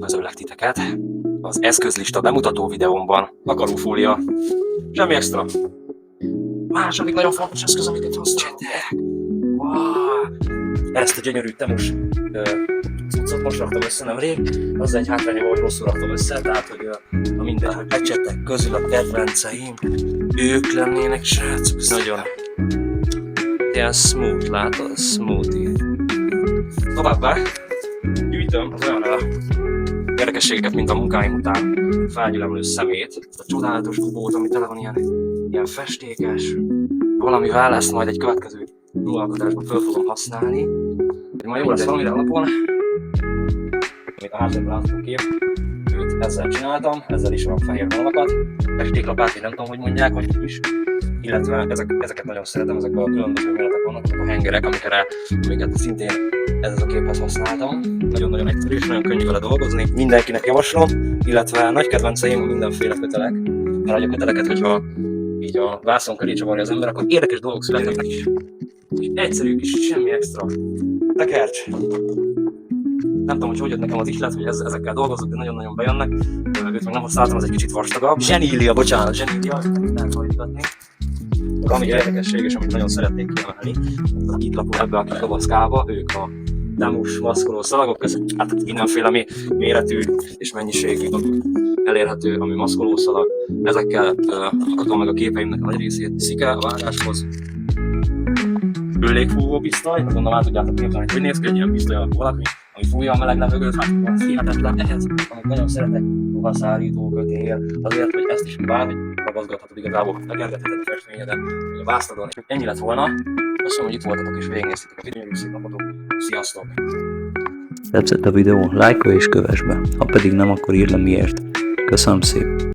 üdvözöllek titeket az eszközlista bemutató videómban. Akarófólia. Semmi extra. Második nagyon fontos eszköz, amit itt használok. Wow. Ezt a gyönyörű temus cuccot most raktam össze nemrég. Az egy hátránya, hogy rosszul raktam össze, tehát hogy a mindegy, hogy ecsetek közül a kedvenceim, ők lennének, srácok. Ez nagyon ilyen smooth, látod? Smoothie. Továbbá gyűjtöm az olyan érdekességeket, mint a munkáim után felgyülemlő szemét, ezt a csodálatos kubót, ami tele van ilyen festékes valamivel, ezt majd egy következő alkotásban föl fogom használni. Majd jó lesz valamire alapon, amit a háttérben látható kép, őt ezzel csináltam, ezzel is van fehér vonalakat, festéklapát, én nem tudom, hogy mondják, hogy is, illetve ezeket nagyon szeretem, ezekben a különböző méretek vannak, azok a hengerek, amiket szintén ez a képhez használtam. Nagyon-nagyon egyszerű és nagyon könnyű vele dolgozni. Mindenkinek javaslom, illetve nagy kedvenceim mindenféle kötelek, mert a köteleket, hogyha így a vászon köré csavarja az ember, akkor érdekes dolgok születnek is. És egyszerű kis, semmi extra. Tekercs! Nem tudom, hogy jött nekem az ihlet, hogy ezekkel dolgozok, de nagyon-nagyon bejönnek. Őt meg nem használtam, az egy kicsit vastagabb. Zsenília, bocsánat, zsenília, elhajtatni. Ami érdekesség, és amit nagyon szeretnék kiemelni, a kitlapul ebbe a kikabaszkába, ők a temus maszkoló szalagok között, hát mindenféle méretű és mennyiségű elérhető, ami maszkoló szalag. Ezekkel akatom meg a képeimnek a nagy részét. Szike a vágáshoz. Hőlégfúvó pisztoly, gondolom át tudjátok képzelni, hogy néz ki egy ilyen pisztoly alakú valami, ami fújja a meleg levegőt, hát hihetetlen ehhez, amit nagyon szeretek, ruhaszárító kötél, azért, hogy ezt is bárhogy ragaszgathatod igazából, tekergetheted a festményeden, vagy a vászladon. Ennyi lett volna, köszönöm, hogy itt voltatok és végignéztétek a videót, szép napotok, sziasztok! Tetszett a videó, lájkolj és kövess be, ha pedig nem, akkor írd le miért. Köszönöm szépen!